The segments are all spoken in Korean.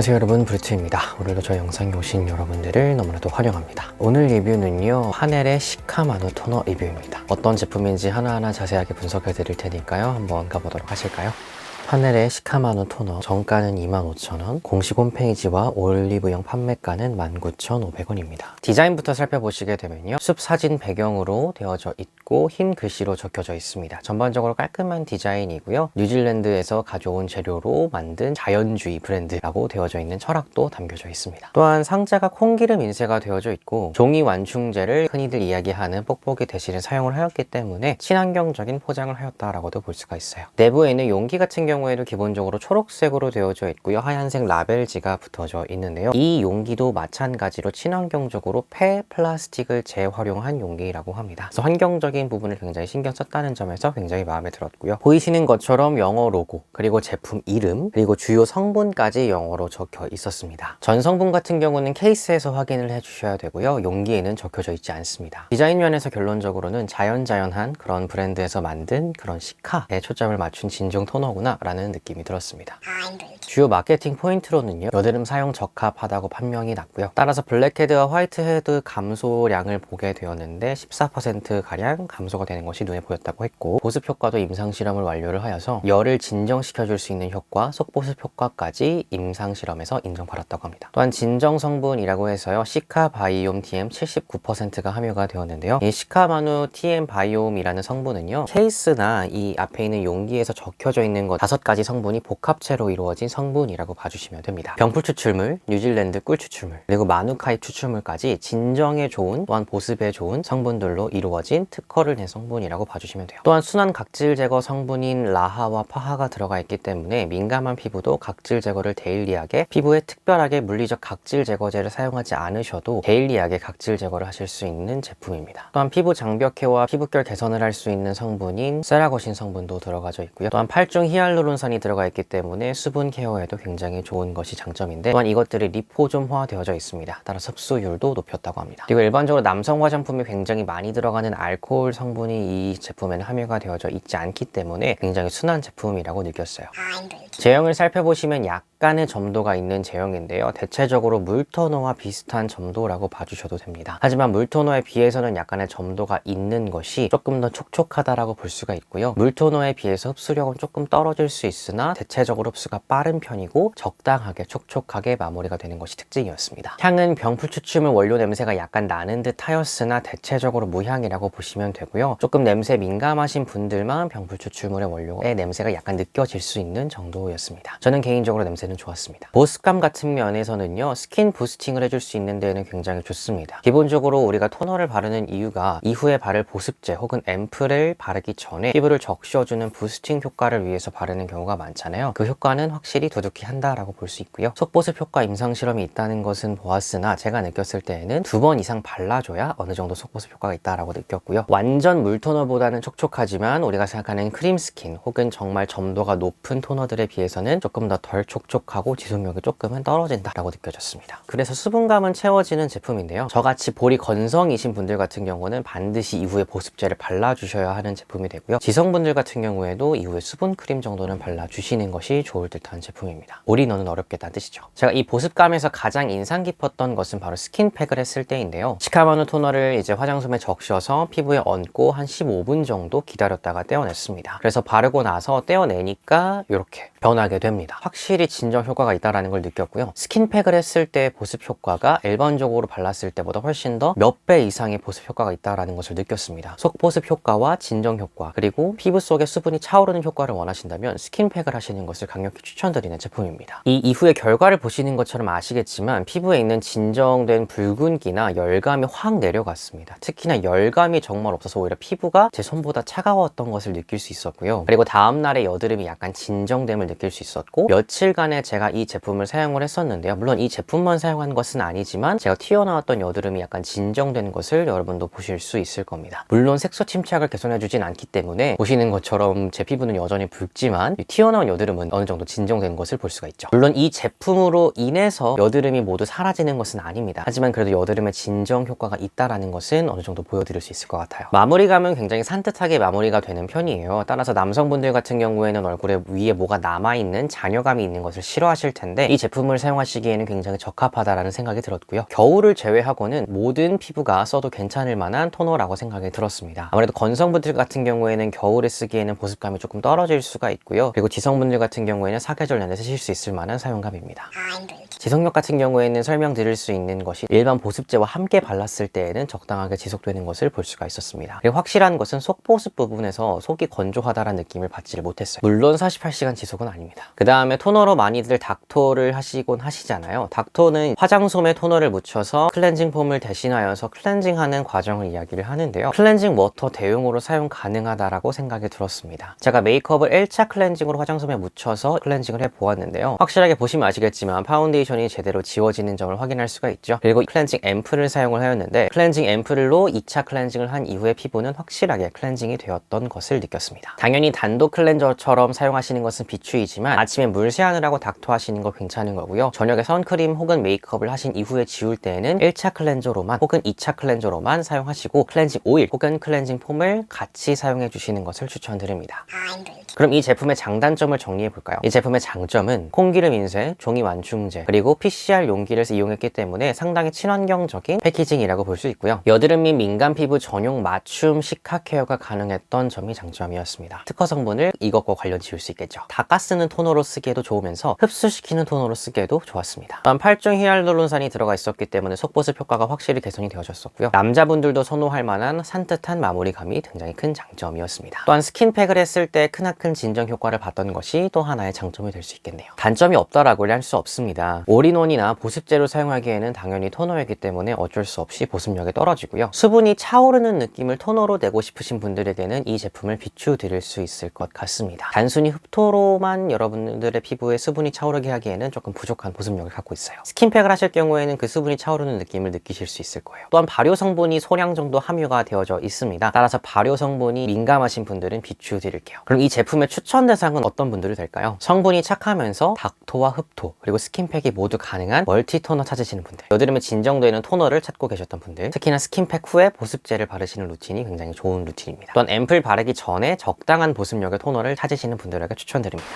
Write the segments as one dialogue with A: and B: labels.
A: 안녕하세요 여러분, 브루트입니다. 오늘도 저희 영상에 오신 여러분들을 너무나도 환영합니다. 오늘 리뷰는요, 파넬의 시카마누 토너 리뷰입니다. 어떤 제품인지 하나하나 자세하게 분석해 드릴 테니까요, 한번 가보도록 하실까요? 파넬의 시카마누 토너, 정가는 25,000원, 공식 홈페이지와 올리브영 판매가는 19,500원입니다. 디자인부터 살펴보시게 되면요, 숲 사진 배경으로 되어져 있고 흰 글씨로 적혀져 있습니다. 전반적으로 깔끔한 디자인이고요, 뉴질랜드에서 가져온 재료로 만든 자연주의 브랜드라고 되어져 있는 철학도 담겨져 있습니다. 또한 상자가 콩기름 인쇄가 되어져 있고 종이 완충제를 흔히들 이야기하는 뽁뽁이 대신에 사용을 하였기 때문에 친환경적인 포장을 하였다라고도 볼 수가 있어요. 내부에 있는 용기 같은 경우에도 기본적으로 초록색으로 되어져 있고요, 하얀색 라벨지가 붙어져 있는데요, 이 용기도 마찬가지로 친환경적으로 폐 플라스틱을 재활용한 용기라고 합니다. 그래서 환경적인 부분을 굉장히 신경 썼다는 점에서 굉장히 마음에 들었고요, 보이시는 것처럼 영어 로고, 그리고 제품 이름, 그리고 주요 성분까지 영어로 적혀 있었습니다. 전 성분 같은 경우는 케이스에서 확인을 해주셔야 되고요, 용기에는 적혀져 있지 않습니다. 디자인 면에서 결론적으로는 자연한 그런 브랜드에서 만든 그런 시카에 초점을 맞춘 진정 토너구나 라는 느낌이 들었습니다. 주요 마케팅 포인트로는요, 여드름 사용 적합하다고 판명이 났고요, 따라서 블랙헤드와 화이트헤드 감소량을 보게 되었는데 14%가량 감소가 되는 것이 눈에 보였다고 했고, 보습 효과도 임상 실험을 완료를 하여서 열을 진정시켜줄 수 있는 효과, 속보습 효과까지 임상 실험에서 인정받았다고 합니다. 또한 진정 성분이라고 해서요, 시카 바이옴 TM 79%가 함유가 되었는데요, 이 시카마누 TM 바이옴이라는 성분은요, 케이스나 이 앞에 있는 용기에서 적혀져 있는 것 5가지 성분이 복합체로 이루어진 성분이라고 봐주시면 됩니다. 병풀 추출물, 뉴질랜드 꿀 추출물, 그리고 마누카잎 추출물까지 진정에 좋은, 또한 보습에 좋은 성분들로 이루어진 특허를 낸 성분이라고 봐주시면 돼요. 또한 순한 각질 제거 성분인 라하와 파하가 들어가 있기 때문에 민감한 피부도 각질 제거를 데일리하게, 피부에 특별하게 물리적 각질 제거제를 사용하지 않으셔도 데일리하게 각질 제거를 하실 수 있는 제품입니다. 또한 피부 장벽해와 피부결 개선을 할 수 있는 성분인 세라거신 성분도 들어가져 있고요, 또한 8중 히알루론산이 들어가 있기 때문에 수분 케어에도 굉장히 좋은 것이 장점인데, 또한 이것들이 리포좀화 되어져 있습니다. 따라서 흡수율도 높였다고 합니다. 그리고 일반적으로 남성 화장품에 굉장히 많이 들어가는 알코올 성분이 이 제품에는 함유가 되어져 있지 않기 때문에 굉장히 순한 제품이라고 느꼈어요. 제형을 살펴보시면 약간의 점도가 있는 제형인데요, 대체적으로 물토너와 비슷한 점도라고 봐주셔도 됩니다. 하지만 물토너에 비해서는 약간의 점도가 있는 것이 조금 더 촉촉하다라고 볼 수가 있고요, 물토너에 비해서 흡수력은 조금 떨어질 수 있으나 대체적으로 흡수가 빠른 편이고 적당하게 촉촉하게 마무리가 되는 것이 특징이었습니다. 향은 병풀 추출물 원료 냄새가 약간 나는 듯 하였으나 대체적으로 무향이라고 보시면 되고요, 조금 냄새 민감하신 분들만 병풀 추출물의 원료의 냄새가 약간 느껴질 수 있는 정도였습니다. 저는 개인적으로 냄새는 좋았습니다. 보습감 같은 면에서는요, 스킨 부스팅을 해줄 수 있는 데에는 굉장히 좋습니다. 기본적으로 우리가 토너를 바르는 이유가 이후에 바를 보습제 혹은 앰플을 바르기 전에 피부를 적셔주는 부스팅 효과를 위해서 바르는 경우가 많잖아요. 그 효과는 확실히 두둑히 한다라고 볼 수 있고요, 속보습 효과 임상 실험이 있다는 것은 보았으나 제가 느꼈을 때에는 2번 이상 발라줘야 어느 정도 속보습 효과가 있다라고 느꼈고요, 완전 물토너보다는 촉촉하지만 우리가 생각하는 크림 스킨 혹은 정말 점도가 높은 토너들에 비해서는 조금 더 덜 촉촉하고 지속력이 조금은 떨어진다라고 느껴졌습니다. 그래서 수분감은 채워지는 제품인데요, 저같이 볼이 건성이신 분들 같은 경우는 반드시 이후에 보습제를 발라주셔야 하는 제품이 되고요, 지성분들 같은 경우에도 이후에 수분 크림 정도는 발라주시는 것이 좋을 듯한 제품입니다. 올인원은 어렵겠다는 뜻이죠. 제가 이 보습감에서 가장 인상 깊었던 것은 바로 스킨팩을 했을 때인데요, 시카마누 토너를 이제 화장솜에 적셔서 피부에 얹고 한 15분 정도 기다렸다가 떼어냈습니다. 그래서 바르고 나서 떼어내니까 이렇게 변하게 됩니다. 확실히 진정 효과가 있다는 걸 느꼈고요, 스킨팩을 했을 때 보습 효과가 일반적으로 발랐을 때보다 훨씬 더 몇 배 이상의 보습 효과가 있다는 것을 느꼈습니다. 속보습 효과와 진정 효과, 그리고 피부 속에 수분이 차오르는 효과를 원하신다면 스킨팩을 하시는 것을 강력히 추천드리는 제품입니다. 이 이후의 결과를 보시는 것처럼 아시겠지만 피부에 있는 진정된 붉은기나 열감이 확 내려갔습니다. 특히나 열감이 정말 없어서 오히려 피부가 제 손보다 차가웠던 것을 느낄 수 있었고요, 그리고 다음날에 여드름이 약간 진정됨을 느낄 수 있었고, 며칠간에 제가 이 제품을 사용을 했었는데요, 물론 이 제품만 사용한 것은 아니지만 제가 튀어나왔던 여드름이 약간 진정된 것을 여러분도 보실 수 있을 겁니다. 물론 색소 침착을 개선해주진 않기 때문에 보시는 것처럼 제 피부는 여전히 붉지만 튀어나온 여드름은 어느 정도 진정된 것을 볼 수가 있죠. 물론 이 제품으로 인해서 여드름이 모두 사라지는 것은 아닙니다. 하지만 그래도 여드름에 진정 효과가 있다라는 것은 어느 정도 보여드릴 수 있을 것 같아요. 마무리감은 굉장히 산뜻하게 마무리가 되는 편이에요. 따라서 남성분들 같은 경우에는 얼굴에 위에 뭐가 남아 남아있는 잔여감이 있는 것을 싫어하실 텐데 이 제품을 사용하시기에는 굉장히 적합하다라는 생각이 들었고요. 겨울을 제외하고는 모든 피부가 써도 괜찮을 만한 토너라고 생각이 들었습니다. 아무래도 건성분들 같은 경우에는 겨울에 쓰기에는 보습감이 조금 떨어질 수가 있고요. 그리고 지성분들 같은 경우에는 사계절 내내 쓰실 수 있을 만한 사용감입니다. 지속력 같은 경우에는 설명드릴 수 있는 것이 일반 보습제와 함께 발랐을 때에는 적당하게 지속되는 것을 볼 수가 있었습니다. 그리고 확실한 것은 속보습 부분에서 속이 건조하다는 느낌을 받지를 못했어요. 물론 48시간 지속은 아닙니다. 그 다음에 토너로 많이들 닥토를 하시곤 하시잖아요. 닥토는 화장솜에 토너를 묻혀서 클렌징 폼을 대신하여서 클렌징하는 과정을 이야기를 하는데요. 클렌징 워터 대용으로 사용 가능하다라고 생각이 들었습니다. 제가 메이크업을 1차 클렌징으로 화장솜에 묻혀서 클렌징을 해보았는데요. 확실하게 보시면 아시겠지만 파운데이션이 제대로 지워지는 점을 확인할 수가 있죠. 그리고 클렌징 앰플을 사용을 하였는데 클렌징 앰플로 2차 클렌징을 한 이후에 피부는 확실하게 클렌징이 되었던 것을 느꼈습니다. 당연히 단독 클렌저처럼 사용하시는 것은 비추이지만 아침에 물 세안을 하고 닥토 하시는 거 괜찮은 거고요. 저녁에 선크림 혹은 메이크업을 하신 이후에 지울 때에는 1차 클렌저로만 혹은 2차 클렌저로만 사용하시고 클렌징 오일 혹은 클렌징 폼을 같이 사용해 주시는 것을 추천드립니다. 그럼 이 제품의 장단점을 정리해 볼까요? 이 제품의 장점은 콩기름 인쇄, 종이 완충제, 그리고 PCR 용기를 이용했기 때문에 상당히 친환경적인 패키징이라고 볼 수 있고요. 여드름 및 민감 피부 전용 맞춤 시카 케어가 가능했던 점이 장점이었습니다. 특허 성분을 이것과 관련 지을 수 있겠죠. 닦아 쓰는 토너로 쓰기에도 좋으면서 흡수시키는 토너로 쓰기에도 좋았습니다. 또한 8중 히알루론산이 들어가 있었기 때문에 속보습 효과가 확실히 개선이 되어졌었고요. 남자분들도 선호할 만한 산뜻한 마무리감이 굉장히 큰 장점이었습니다. 또한 스킨팩을 했을 때 크나큰 진정 효과를 봤던 것이 또 하나의 장점이 될 수 있겠네요. 단점이 없다라고 할 수 없습니다. 올인원이나 보습제로 사용하기에는 당연히 토너이기 때문에 어쩔 수 없이 보습력이 떨어지고요. 수분이 차오르는 느낌을 토너로 내고 싶으신 분들에게는 이 제품을 비추드릴 수 있을 것 같습니다. 단순히 흡토로만 여러분들의 피부에 수분이 차오르게 하기에는 조금 부족한 보습력을 갖고 있어요. 스킨팩을 하실 경우에는 그 수분이 차오르는 느낌을 느끼실 수 있을 거예요. 또한 발효 성분이 소량 정도 함유가 되어져 있습니다. 따라서 발효 성분이 민감하신 분들은 비추드릴게요. 그럼 이 제품의 추천 대상은 어떤 분들이 될까요? 성분이 착하면서 닥토와 흡토 그리고 스킨팩이 모두 가능한 멀티 토너 찾으시는 분들, 여드름에 진정되는 토너를 찾고 계셨던 분들, 특히나 스킨팩 후에 보습제를 바르시는 루틴이 굉장히 좋은 루틴입니다. 또한 앰플 바르기 전에 적당한 보습력의 토너를 찾으시는 분들에게 추천드립니다.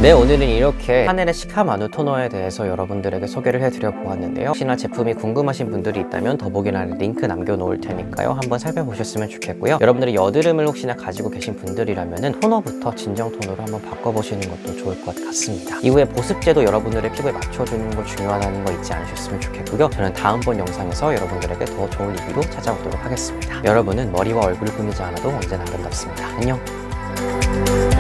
A: 네, 오늘은 이렇게 하넬의 시카 마누 토너에 대해서 여러분들에게 소개를 해드려 보았는데요. 혹시나 제품이 궁금하신 분들이 있다면 더보기란에 링크 남겨놓을 테니까요. 한번 살펴보셨으면 좋겠고요. 여러분들이 여드름을 혹시나 가지고 계신 분들이라면 토너부터 진정 토너로 한번 바꿔보시는 것도 좋을 것 같습니다. 이후에 보습제도 여러분들의 피부에 맞춰주는 거 중요하다는 거 잊지 않으셨으면 좋겠고요. 저는 다음번 영상에서 여러분들에게 더 좋은 리뷰로 찾아오도록 하겠습니다. 여러분은 머리와 얼굴을 꾸미지 않아도 언제나 아름답습니다. 안녕!